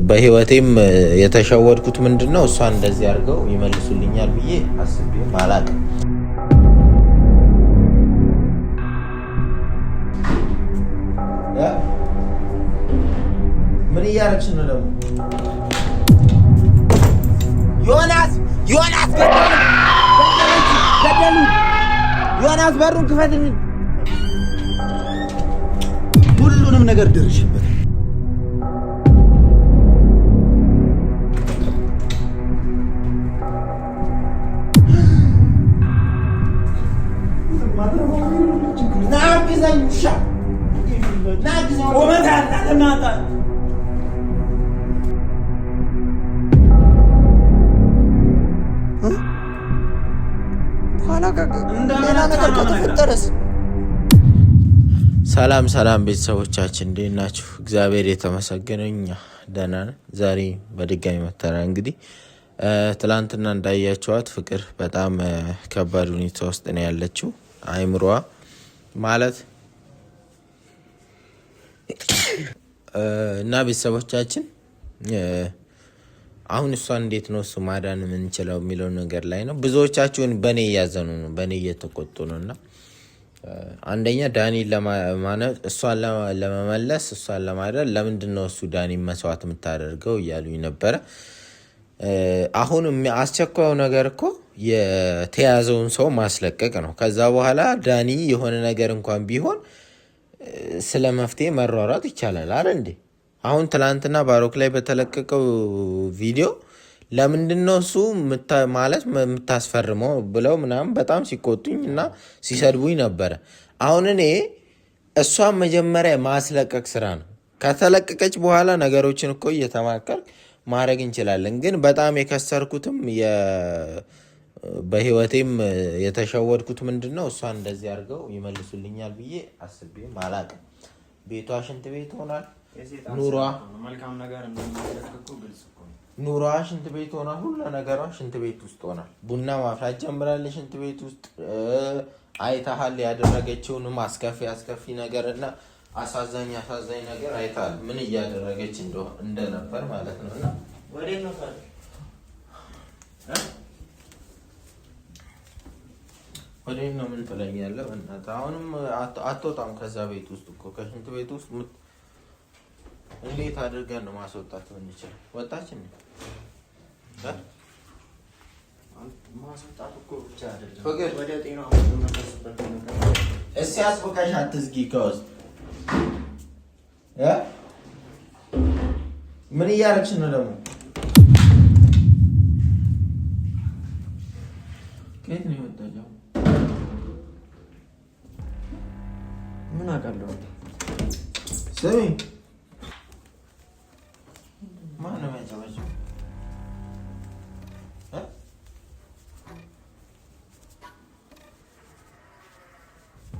በህይወቴም የተሸወድኩት ምንድነው እሷን እንደዚህ አድርገው ይመልሱልኛል ብዬ አስቤም አላውቅም። ምን እያደረግሽ ነው ደግሞ? ዮናስ ገደሉ! ዮናስ በሩን ክፈትልኝ! ሁሉንም ነገር ድርሽበት። ሰላም ቤተሰቦቻችን እንዴት ናችሁ? እግዚአብሔር የተመሰገነ እኛ ደህና ነን። ዛሬ በድጋሚ መተናል። እንግዲህ ትላንትና እንዳያችኋት ፍቅር በጣም ከባድ ሁኔታ ውስጥ ነው ያለችው። አይምሮዋ ማለት እና ቤተሰቦቻችን አሁን እሷን እንዴት ነው እሱ ማዳን የምንችለው የሚለው ነገር ላይ ነው። ብዙዎቻችሁን በእኔ እያዘኑ ነው፣ በእኔ እየተቆጡ ነው። እና አንደኛ ዳኒ እሷን ለመመለስ እሷን ለማዳን ለምንድን ነው እሱ ዳኒ መስዋዕት የምታደርገው እያሉኝ ነበረ። አሁን አስቸኳዩ ነገር እኮ የተያዘውን ሰው ማስለቀቅ ነው። ከዛ በኋላ ዳኒ የሆነ ነገር እንኳን ቢሆን ስለ መፍትሄ መሯሯጥ ይቻላል አይደል እንዴ? አሁን ትላንትና ባሮክ ላይ በተለቀቀው ቪዲዮ ለምንድን ነው እሱ ማለት የምታስፈርመው ብለው ምናምን በጣም ሲቆጡኝ እና ሲሰድቡኝ ነበረ። አሁን እኔ እሷን መጀመሪያ ማስለቀቅ ስራ ነው። ከተለቀቀች በኋላ ነገሮችን እኮ እየተማከር ማድረግ እንችላለን። ግን በጣም የከሰርኩትም በህይወቴም የተሸወድኩት ምንድን ነው እሷን እንደዚህ አድርገው ይመልሱልኛል ብዬ አስቤም አላውቅም። ቤቷ ሽንት ቤት ሆኗል። ኑሯ ሽንት ቤት ሆኗል። ሁሉ ነገሯ ሽንት ቤት ውስጥ ሆኗል። ቡና ማፍላት ጀምራለች ሽንት ቤት ውስጥ። አይተሃል ያደረገችውንም አስከፊ ነገር እና አሳዛኝ ነገር አይተሃል። ምን እያደረገች እንደነበር ማለት ነው። እና ወዴት ነው ምን ትለኛለህ? በእናትህ አሁንም አትወጣም ከዛ ቤት ውስጥ እኮ ከሽንት ቤት ውስጥ እንዴት አድርገን ነው ማስወጣት የምንችለው? ወጣች እንዴ? ማስወጣት እኮ ብቻ አይደለም ወደ ጤና መመለስበት ነው። እሺ አስበቃሽ አትዝጊ ከውስጥ ምን እያደረግሽ ነው ደግሞ? ከየት ነው የወጣችው? ምን አውቃለሁ። ስሚ ማነው ያጨበጨበው?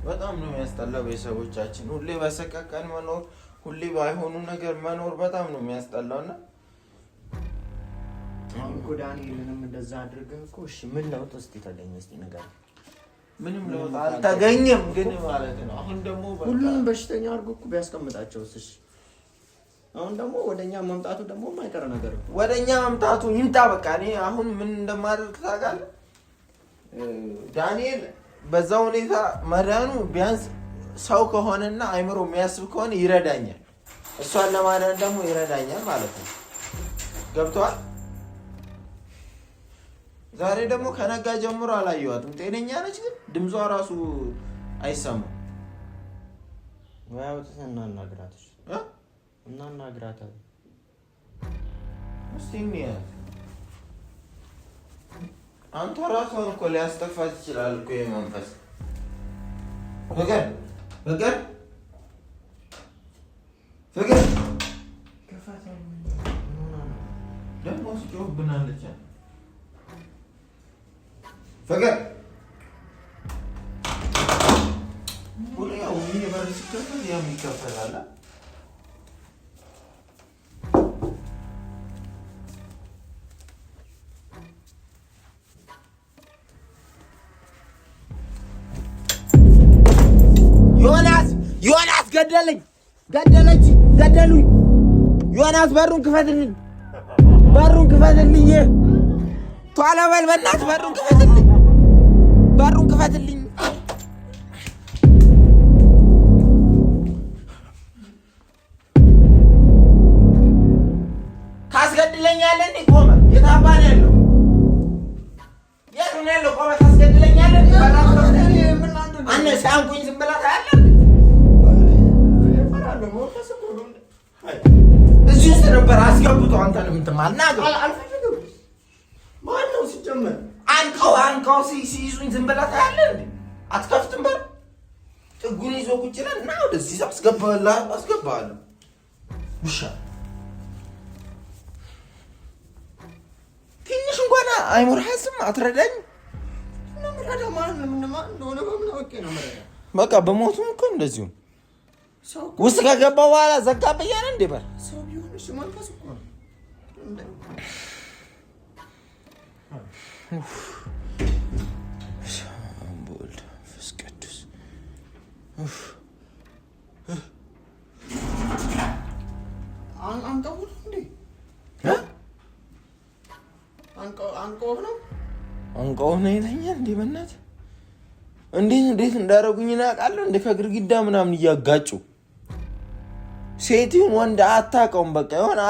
በጣም ነው የሚያስጠላው። ቤተሰቦቻችን ሁሌ በሰቀቀን መኖር፣ ሁሌ ባይሆኑ ነገር መኖር በጣም ነው የሚያስጠላውና ዳንኤልንም እንደዛ አድርገህ እኮ እሺ ምን ለውጥ እስቲ ተገኘ? እስቲ ነገር ምንም ለውጥ አልተገኘም። ግን ማለት ነው አሁን ደግሞ ሁሉንም በሽተኛ አድርጎ እኮ ቢያስቀምጣቸውስ? እሺ አሁን ደግሞ ወደኛ መምጣቱ ደግሞ የማይቀር ነገር ነው። ወደኛ መምጣቱ ይምጣ በቃ። እኔ አሁን ምን እንደማደርግ ታውቃለህ? ዳንኤል በዛ ሁኔታ መዳኑ ቢያንስ ሰው ከሆነና አይምሮ የሚያስብ ከሆነ ይረዳኛል። እሷን ለማዳን ደግሞ ይረዳኛል ማለት ነው። ገብቶሃል? ዛሬ ደግሞ ከነጋ ጀምሮ አላየኋትም። ጤነኛ ነች ግን ድምጿ ራሱ አይሰማም። ወያውት እናናግራትሽ እናናግራታለን። እስቲ አንተ ራስህን እኮ ሊያስጠፋት ይችላል እኮ የመንፈስ ፍቅር ደግሞ ስጮህብናለች። ፍቅር ሁሌው ይሄ በር ሲከፈት ያም ይከፈታል። ዮናስ ገደሉኝ። ዮናስ በሩን ክፈትልኝ ቶሎ በል በእናትህ በሩን ክፈትልኝ ታስገድለኛለህ እንዴ ቆመ የታባን ያለው የት ነው ያለው ቆመ ታስገድለኛለህ አንተ ሳንኩኝ ዝም ብለህ ታያለህ እዚህ ውስጥ ነበር አስገብቶ አንተንም እንትማልናገር አልፈልግም ማን ነው ሲጀመር አንቀው ሲይዙኝ ዝም ብለህ ታያለህ እንዴ አትከፍትም በር ጥጉን ይዞ ቁጭ ይላል እና ወደዚህ አስገባለሁ ውሻ ትንሽ እንኳን አይሞርሃስም አትረዳኝ ነው ምራዳ ማን እንደሆነ በምን አውቄ ነው ምራዳ በቃ በሞቱም እኮ እንደዚሁ ውስጥ ከገባ በኋላ ዘጋብኝ አይደል እንዴ በር ሰው ቢሆን እሱ መንፈስ እኮ ነው አምቦል ፍስቅዱስ አንቀው እንዴ አንቀው ነው ይለኛል እንዴ በእናትህ እንዴት እንዳረጉኝ እናውቃለሁ እንደ ከግርግዳ ምናምን እያጋጩ ሴቲውን ወንድ አታውቀውም በቃ የሆነ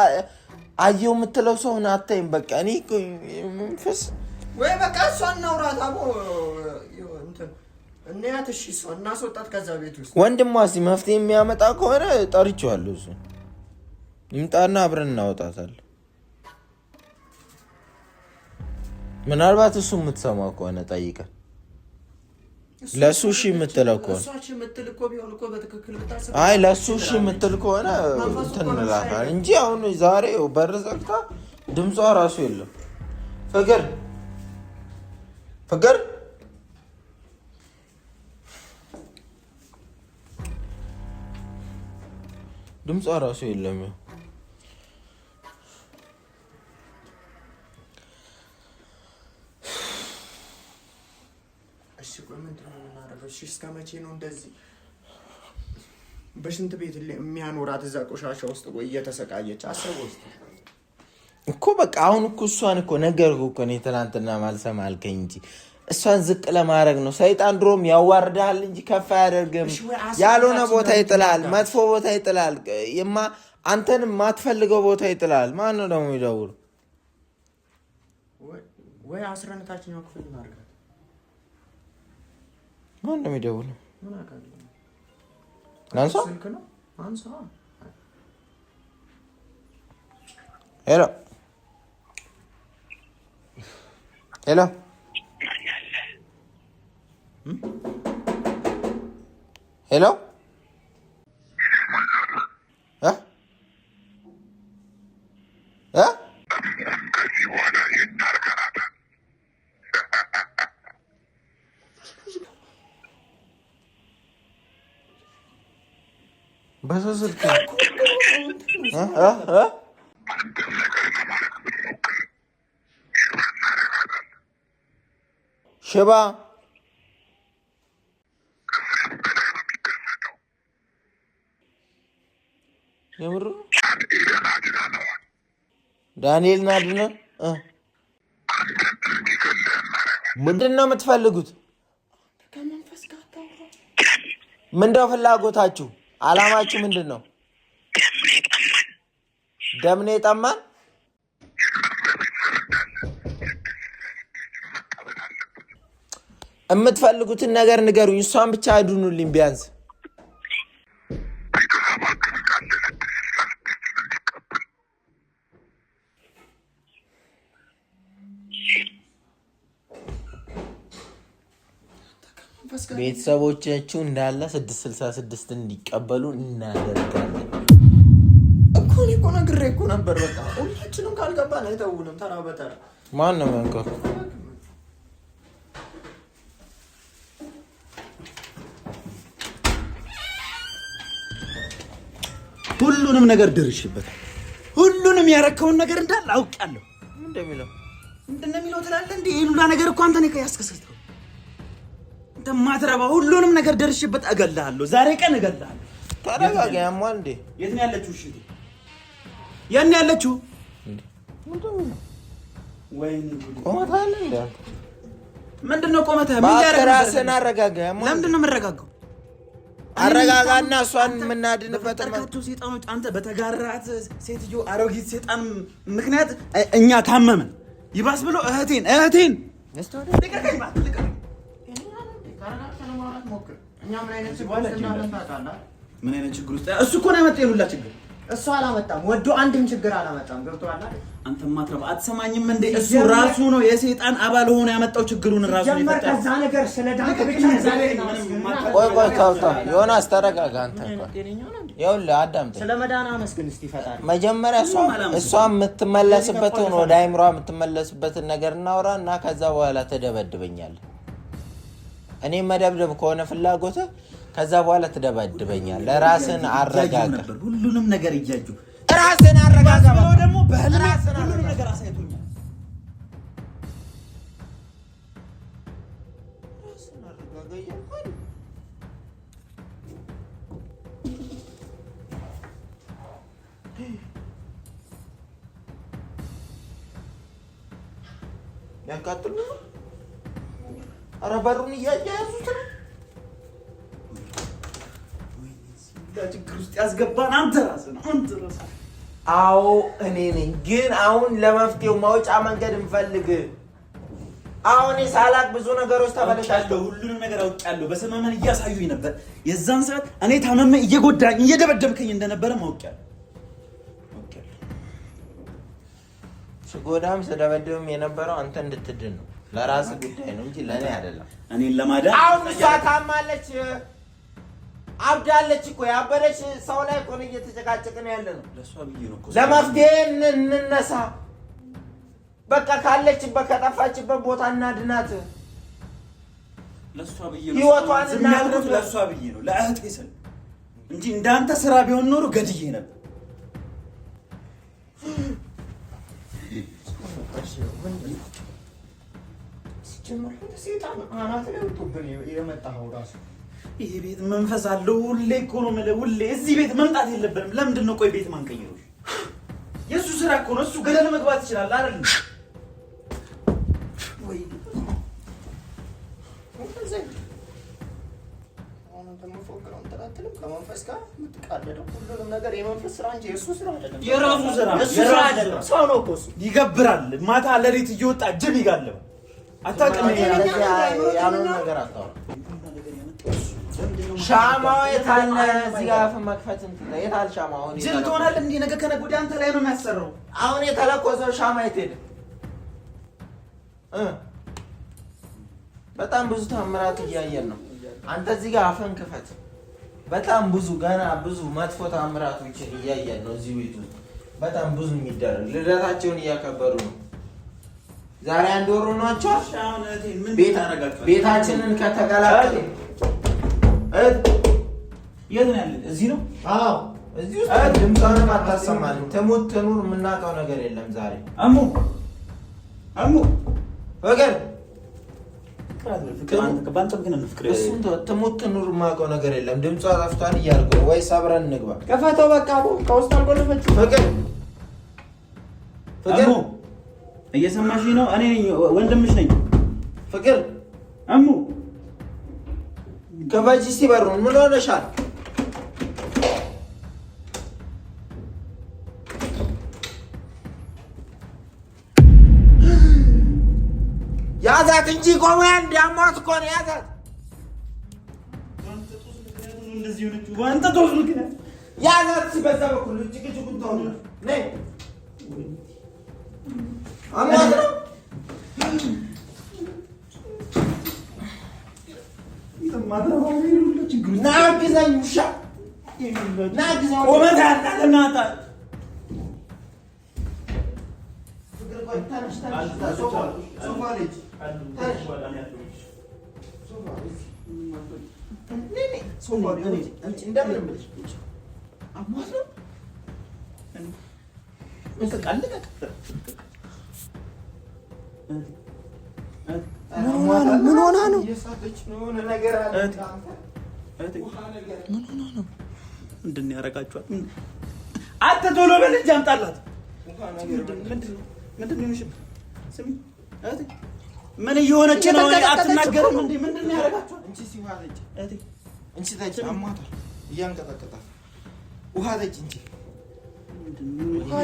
አየው የምትለው ሰውን አታይም በቃ እኔ መንፈስ ወይ በቃ እሷን እናውራት አቦ እንትን እናያት እሺ እሷን እናስወጣት ከዛ ቤት ውስጥ ወንድሟ እስኪ መፍትሄ የሚያመጣ ከሆነ ጠርቼዋለሁ እሱ ይምጣና አብረን እናወጣታለን ምናልባት እሱ የምትሰማው ከሆነ ጠይቀን ለሱ እሺ የምትለው ከሆነ አይ ለሱ እሺ የምትል ከሆነ እንትንላታል እንጂ አሁን ዛሬ በር ዘግታ ድምጿ ራሱ የለም ፍቅር ድምጿ ራሱ የለም እስከ መቼ ነው እንደዚህ በሽንት ቤት የሚያኖራት እዛ ቆሻሻ ውስጥ ወይ እየተሰቃየች አሰበው እኮ በቃ አሁን እኮ እሷን እኮ ነገርኩህ እኮ ነው ትናንትና ማልሰማ አልከኝ እንጂ እሷን ዝቅ ለማድረግ ነው ሰይጣን ድሮም ያዋርዳል እንጂ ከፍ አያደርግም ያልሆነ ቦታ ይጥላል መጥፎ ቦታ ይጥላል አንተን ማትፈልገው ቦታ ይጥላል ማን ነው ደግሞ ይደውል ወይ አስረንታችኛው ክፍል ማርጋ ማን ነው የሚደውለው? ምን አካልኝ? አንሳ ስልክ ነው አንሳ ሄሎ በስልክ ሽባ የምሩ ዳንኤል ናድነ ምንድነው የምትፈልጉት? ምንድነው ፍላጎታችሁ? አላማችሁ ምንድነው? ደም ነው የጠማን? የምትፈልጉትን ነገር ንገሩኝ። እሷን ብቻ አድኑልኝ ቢያንስ። ቤተሰቦቻችሁ እንዳለ 666 እንዲቀበሉ እናደርጋለን እኮ ነው እኮ ነግሬ እኮ ነበር። በቃ ሁላችንም ካልገባን አይተውንም ተራ በተራ። ማን ነው መንከው? ሁሉንም ነገር ድርሽበታል። ሁሉንም ያረከውን ነገር እንዳለ አውቃለሁ። ምንድነው ትላለህ እንዴ? ይሉላ ነገር እኮ አንተ ነህ ያስከሰተው። ማትረባ ሁሉንም ነገር ደርሽበት እገልሃለሁ። ዛሬ ቀን እገልሃለሁ። ተረጋጋ። ያሟል እንዴ? የት ነው ያለችው? እሺ ያን ያለችው ወይኔ ቆመታለ እንዴ? ምንድነው ቆመታ? ምን ያረጋጋና አረጋጋ። ለምንድነው የምረጋጋው? አረጋጋና እሷን የምናድንበት ተርካቱ ሰይጣኖች አንተ በተጋራት ሴትዮ አሮጊት ሰይጣን ምክንያት እኛ ታመመን። ይባስ ብሎ እህቴን ልቀቀኝ ማለት ልቀቀኝ። ምን አይነት ችግር ውስጥ እሱ እኮ ነው ያመጣው የሁላ ችግር። እሱ አላመጣም፣ ወዶ አንድም ችግር አላመጣም። ገብቶሃል አይደል? አንተ ማትረባ አትሰማኝም እንዴ? እሱ ራሱ ነው የሰይጣን አባል ሆኖ ያመጣው ችግሩን ራሱ ነው የፈጠረው። ከዛ ነገር ስለዳንክ ብቻ ቆይ ታውታ ዮናስ ተረጋጋ። አንተ ይኸውልህ አዳምጠኝ። ስለመዳና መስግን እስቲ ፈጣሪ። መጀመሪያ እሷ የምትመለስበትን ወደ አይምሯ የምትመለስበትን ነገር እናውራ እና ከዛ በኋላ ተደበድበኛለህ። እኔ መደብደብ ከሆነ ፍላጎትህ ከዛ በኋላ ትደበድበኛለህ። ለራስን አረጋጋ። ሁሉንም ነገር እያጁ ራስን አረጋጋ ብለው ደግሞ በህልም ሁሉንም ነገር አሳይቶኛል። ራስን አረጋጋ ይልኳል። ያቃጥሉ ነው። ኧረ በሩን እያያዙት ነው። ችግር ውስጥ ያስገባን አንተ ራስህ ነው። አዎ እኔ ነኝ። ግን አሁን ለመፍትሄው ማውጫ መንገድ እንፈልግ። አሁን ሳላቅ ብዙ ነገሮች ተበለሻለሁ። ሁሉንም ነገር አውቄያለሁ። በሰማመን እያሳዩኝ ነበር። የዛን ሰዓት እኔ ታመመ እየጎዳኝ እየደበደብከኝ እንደነበረ ማውቄያለሁ። ስጎዳም ስደበድብም የነበረው አንተ እንድትድን ነው። ለራስህ ጉዳይ ነው እንጂ ለእኔ አይደለም። እኔን ለማዳን አሁን እሷ ታማለች፣ አብዳለች እኮ። ያበደች ሰው ላይ እኮ ነው እየተጨቃጨቅን ያለ ነው። ለሷ ብዬ ነው እኮ። ለመፍትሄ እንነሳ። በቃ ካለችበት ከጠፋችበት ቦታ እናድናት። ለሷ ብዬ ነው ህይወቷን እናድርግ። ለሷ ብዬ ነው ለእህቴ ስል እንጂ እንዳንተ ስራ ቢሆን ኖሮ ገድዬ ነበር። ሰይጣን አናት ላይ ወጥቶብን የመጣው ራሱ ይሄ ቤት መንፈስ አለው። ሁሌ እኮ ነው የምልህ፣ ሁሌ እዚህ ቤት መምጣት የለብንም። ለምንድን ነው ቆይ ቤት ማንቀይረው? የእሱ ስራ እኮ ነው። እሱ ገደል መግባት ይችላል አይደል? ወይ ከመንፈስ ጋር የምትቃለደው ሁሉንም ነገር የመንፈስ ስራ እንጂ የእሱ ስራ አይደለም። የራሱ ስራ አይደለም። ሰው ነው እኮ እሱ። ይገብራል። ማታ ለሌት እየወጣ ጅብ ይጋለብ። አታውቅም ያለውን ነገር አታውቅም። ሻማው የታለ? እዚህ ጋር አፍ መክፈት እንትን የታል ሻማው? አሁን ጅል ትሆናለህ እንዴ? ነገ ከነገ ወዲያ አንተ ላይ ነው የሚያሰራው። አሁን የተለኮሰው ሻማ የት ሄደ? በጣም ብዙ ታምራት እያየን ነው። አንተ እዚህ ጋር አፈን ክፈት። በጣም ብዙ ገና ብዙ መጥፎ ታምራቶችን እያየን ነው እዚህ ቤት ውስጥ። በጣም ብዙ የሚደረግ ልደታቸውን እያከበሩ ነው። ዛሬ አንድ ወር ሆኗቸው ቤታችንን ከተቀላቀሉ። የት ነው ያለ? እዚህ ነው። አዎ እዚህ ውስጥ ድምጿንም አታሰማንም። ትሙት ትኑር የምናውቀው ነገር የለም ዛሬ። አሙ ወገን ትሙት ትኑር የማውቀው ነገር የለም። ድምጿ ጠፍቷል እያልኩ ነው። ወይስ አብረን እንግባ? ከፈተው በቃ ከውስጥ አልቆለፈች። ፍቅር እየሰማሽኝ ነው? እኔ ወንድምሽ ነኝ። ፍቅር አሙ ከፈጂ ሲበሩን ምን ሆነሻል? ያዛት እንጂ ቆሞ እንዲያሟት እኮ ነው ያዛት። ዋንተ ጦስ ምክንያት ያዛት ሲበዛ በኩል ጭቅጭቁን ተውና ነይ አሟት ነው ናግዘኝ ውሻ ናግዘኝ ቆመት ያጣለናታ ፍቅር ቆይ ታነሽ ሶፋ ልጅ እንደምን ብለሽ አሟት ነው ምን ሆና ነው? ምንድን ነው ያደርጋችኋል? አንተ ቶሎ በል እንጂ አምጣላት። ምንድን ነው የሚሽብ? ስሚ እህቴ ምን እየሆነች ነው? አትናገርም እንዴ? ምንድን ነው ያደርጋችኋል? እንቺ ሲዋለች እህቴ እንቺ ታጭ አማታል እያንቀጠቀጣል። ውሃ ጠጪ እንጂ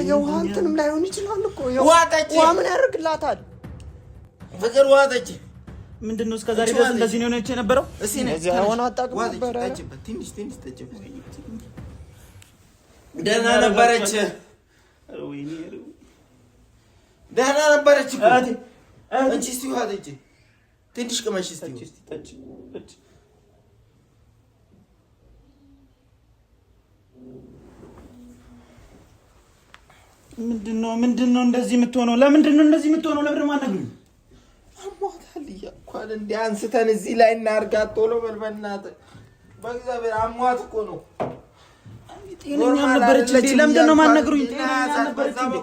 የውሃ እንትንም ላይሆን ይችላል እኮ ውሃ ጠጪ። ውሃ ምን ያደርግላታል? ፍቅር ውሃ ጠጪ። ምንድን ነው እስከዛሬ ድረስ እንደዚህ ነው የሆነች የነበረው? እስኪ ነዚህ አሁን አጣጥም ነበር። ትንሽ ጠጪበት። ደህና ነበረች። ደህና ነበረች እኮ እንቺ እስኪ ውሃ ጠጪ። ትንሽ ቅመሽ እስኪ ጠጪ። ምንድን ነው እንደዚህ የምትሆነው? ለምንድን ነው እንደዚህ የምትሆነው? ለምን ማነግሩኝ? አሟታል እያልኳል እንዴ? አንስተን እዚህ ላይ እናርጋት። ቶሎ በል በእናትህ በእግዚአብሔር። አሟት እኮ ነው። ጤነኛ ነበረች እንዴ? ለምንድን ነው ማነግሩኝ? ጤነኛ ነበረች እንዴ?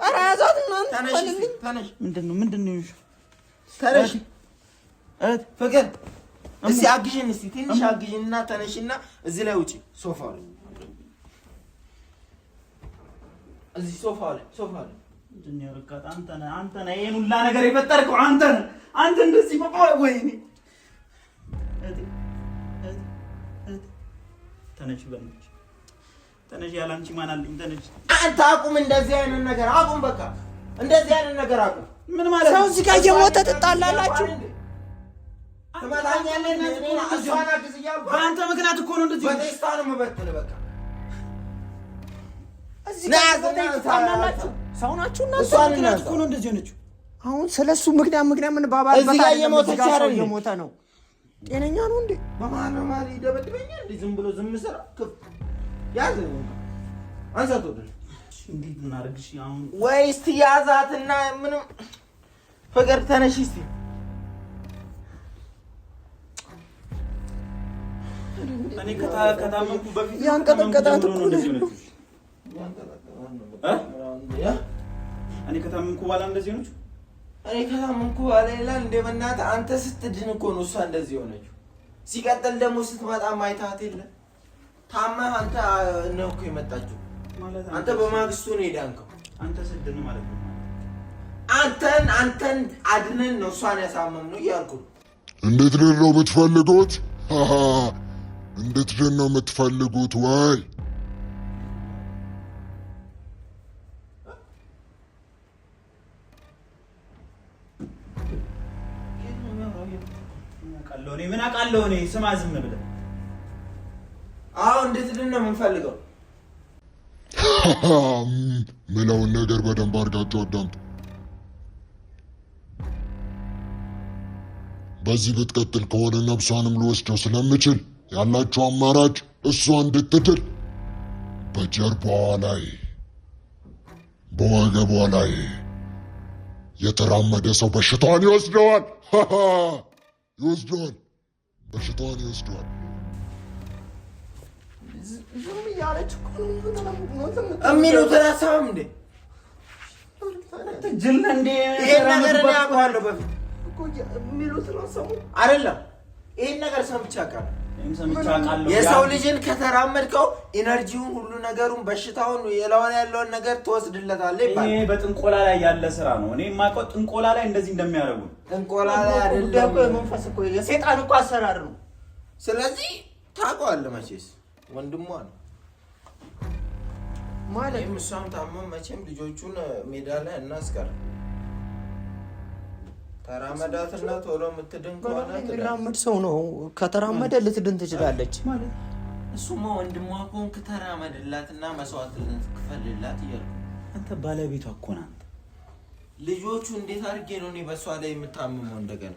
ኧረ ያዛት እናንተ። ተነሽ። ምንድን ነው ተነሽ። ፍቅር እስኪ አግዥን፣ እስኪ ትንሽ አግዥንና ተነሽና እዚህ ላይ ውጪ። ሶፋው ላይ እዚህ ሶፋው ላይ ምንድን ነው ያደረጋት? አንተ ነህ ይሄን ሁላ ነገር የፈጠርከው አንተ ነህ። አንተ እንደዚህ ወይኔ ተነሽ በእናትሽ ተነሽ። ያለ አንቺ ማን አለኝ? ተነሽ አንተ። አቁም እንደዚህ አይነት ነገር አቁም። በቃ እንደዚህ አይነት ነገር አቁም። ምን ማለት ሰው እዚህ ጋር እየሞተ ትጣላላችሁ? ትመታኛለህ? እሷን አግዝ እያልኩ በአንተ ምክንያት እኮ ነው እንደዚህ። በቴስታ ነው የምበትልህ። በቃ እዚህ ጋር ትጣላላችሁ? ሰው ናችሁ እና እሷን ምክንያት እኮ ነው እንደዚህ ሆነችው። አሁን ስለሱ ምክንያት ምን ባባል እዚህ ጋር እየሞተች አይደል? እየሞተ ነው። ጤነኛ ነው እንዴ? በማን ይደበድበኛል? ዝም ብሎ ዝም ስራ ያዝ አንሳት። ወደ እንዴት እናደርግሽ አሁን? ወይ እስቲ ያዛትና ምንም ፍቅር ተነሽ እስቲ። እኔ ከታመምኩ በፊት ያንቀጠቀጣት እኮ ነው። እኔ ከታመምኩ በኋላ እንደዚህ ሆነች። እኔ ከታመምኩ በኋላ ይላል እንደ በእናትህ አንተ ስትድን እኮ ነው እሷ እንደዚህ ሆነችው። ሲቀጥል ደግሞ ስትመጣ ማይታት የለ ታመህ አንተ ነው እኮ የመጣችው ማለት አንተ በማግስቱ ነው የዳንከው። አንተ ስድን ማለት ነው። አንተን አድነን ነው እሷን ያሳመምነው እያልኩ ነው። እንዴት ነው የምትፈልጉት? እንዴት ነው የምትፈልጉት? ወይ ምን አውቃለሁ እኔ። ስማ ዝም ብለህ እንዴት ነው የምንፈልገው? ምለውን ነገር በደንብ አድርጋችሁ አዳምጡ። በዚህ ብትቀጥል ከሆነ ነፍሷንም ልወስደው ስለምችል ያላችሁ አማራጭ እሷ እንድትድል በጀርባዋ ላይ በወገቧ ላይ የተራመደ ሰው በሽታዋን ይወስደዋል። በሽታዋን ይወስደዋል። ዝም እያለች እኮ ነው የሚሉትን አሳብም እንዴ? ጅል ነህ እንዴ? ይሄን ነገር እኔ አውቀዋለሁ በፊት እኮ የሚሉትን አሰሙ አይደለም። ይሄን ነገር ሰምቼ አውቃለሁ። የሰው ልጅን ከተራመድከው ኢነርጂውን፣ ሁሉ ነገሩን፣ በሽታውን፣ የለውን ያለውን ነገር ትወስድለታለህ ይባላል። ይሄ በጥንቆላ ላይ ያለ ስራ ነው። እኔ የማውቀው ጥንቆላ ላይ እንደዚህ እንደሚያደርጉ። ጥንቆላ ላይ አይደለም፣ መንፈስ እኮ የሰይጣን እኮ አሰራር ነው። ስለዚህ ታውቀዋለህ መቼስ ወንድሟ ነው ማለት እሷም ታመም መቼም ልጆቹን ሜዳ ላይ እናስቀር። ተራመዳትና ቶሎ የምትድን ከሆነ የሚራመድ ሰው ነው። ከተራመደ ልትድን ትችላለች። እሱማ ወንድሟ ከሆንክ ተራመድላትና መስዋዕት ልትክፈልላት እያልኩ። አንተ ባለቤቷ እኮ ነህ አንተ። ልጆቹ እንዴት አድርጌ ነው እኔ በእሷ ላይ የምታምመው? እንደገና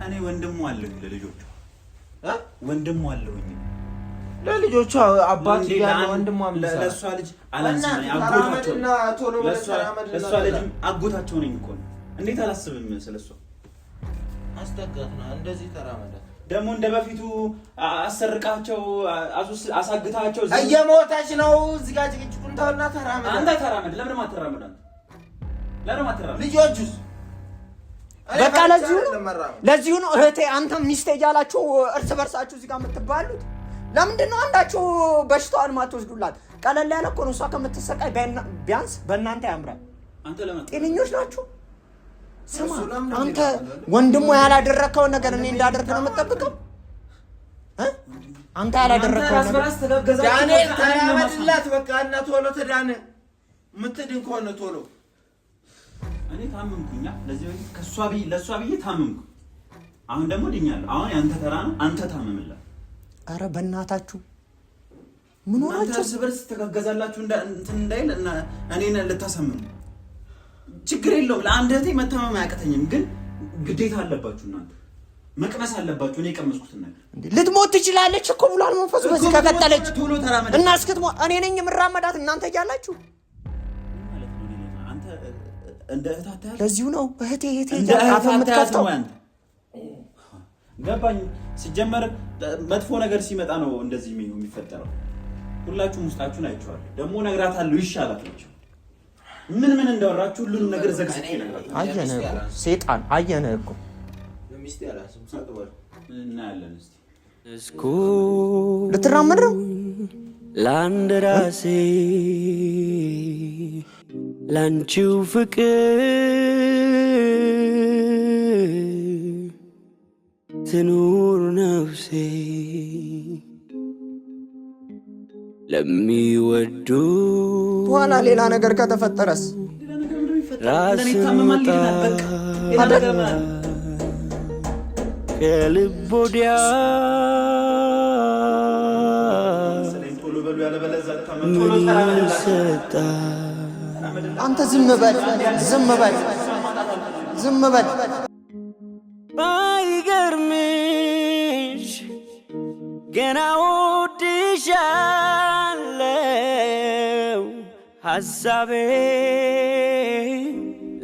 እኔ ወንድሟ አለኝ ለልጆቹ ወንድሟ አለኝ ለልጆቹ አባት ያለ ወንድሟም ለእሷ ልጅ አላስብም። ለእሷ ልጅ አጎታቸው ነኝ እኮ ነው። እንዴት አላስብም ስለሷ? አስጠጋትና እንደዚህ ተራመዳት። ደግሞ እንደ በፊቱ አሰርቃቸው አሳግታቸው እየሞተች ነው። እዚህ ጋር ጭቅጭቁን ተውና ተራመድ። አንተ ተራመድ። ለምን አትራመድ? ልጆቹስ በቃ ለዚሁ ነው እህቴ አንተም ሚስቴ እያላችሁ እርስ በርሳችሁ እዚህ ጋር የምትባሉት። ለምንድን ነው አንዳችሁ በሽታዋን ማትወስዱላት? ቀለል ያለ እኮ ነው። እሷ ከምትሰቃይ ቢያንስ በእናንተ ያምራል። አንተ ለምን ጤነኞች ናችሁ? ስማ አንተ ወንድሙ ያላደረከውን ነገር እኔ እንዳደርግ ነው የምትጠብቀው? አንተ ያላደረከውን ነገር ዳኔ ተራመድላት በቃ እና ቶሎ ተዳነ ምትድን ከሆነ ቶሎ እኔ ታመምኩኛ። ለሷ ብዬ ታመምኩ። አሁን ደግሞ ድኛለሁ። አሁን ያንተ ተራ ነው። አንተ ታመምላት። አረ በእናታችሁ ምን ሆናችሁ? እርስ በርስ ተጋገዛላችሁ እንትን እንዳይል እና እኔን ልታሰምሙ ችግር የለውም። ለአንድ እህቴ መታመም አያቅተኝም፣ ግን ግዴታ አለባችሁ እናንተ መቅመስ አለባችሁ። እኔ የቀመስኩትን ነገር ልትሞት ትችላለች እኮ ብሏል መንፈሱ። በዚህ ከቀጠለች እና እስክትሞት እኔ ነኝ የምራመዳት እናንተ እያላችሁ ማለት ነው። አንተ እንደ እህት ለዚሁ ነው እህቴ አፈ የምትከፍተው። ገባኝ። ሲጀመር መጥፎ ነገር ሲመጣ ነው እንደዚህ የሚፈጠረው። ሁላችሁም ውስጣችሁን አይቼዋለሁ። ደግሞ እነግራታለሁ ይሻላል። ምን እንዳወራችሁ ሁሉንም ነገር ዘግዝቄ እነግራታለሁ። አየነህ እኮ ሰይጣን አየነህ እኮ ሚስት ያላስም ሳጥበል እናያለን። እስኪ ልትራመድ ነው ለአንድ ራሴ ላንቺው ፍቅር ትኑር ነፍሴ ለሚወዱ በኋላ ሌላ ነገር ከተፈጠረስ ራስን መጣ ከልብ ወዲያ ምን ይሰጣ? አንተ ዝም በል ባይገርምሽ ገና ወድሻለው ሐሳቤ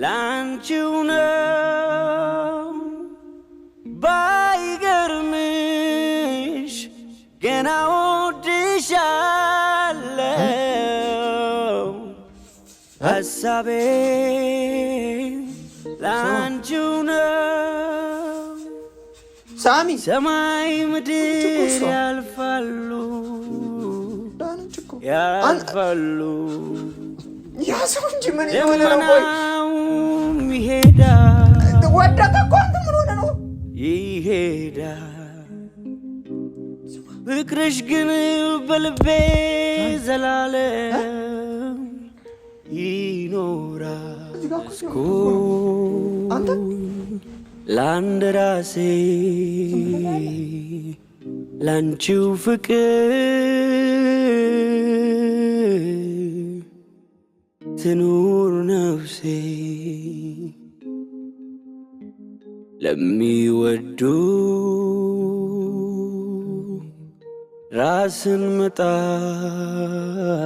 ላንቺው ነው። ባይገርምሽ ገና ወድሻለው ሐሳቤ ላንቺው ነው። ሳሚ ሰማይ ምድር ያልፋሉ ያሰው እንጂ ምን ይሆነ ነው? ይሄዳል ወደቀ እኮ አንተ ምን ሆነ ነው? ይሄዳል ፍቅርሽ ግን በልቤ ዘላለም ይኖራል። አንተ ለአንድ ራሴ ላንቺው ፍቅር ትኑር ነፍሴ ለሚወዱ ራስን መጣል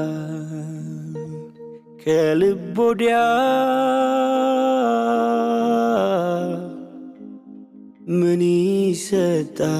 ከልብ ወዲያ ምን ይሰጣል?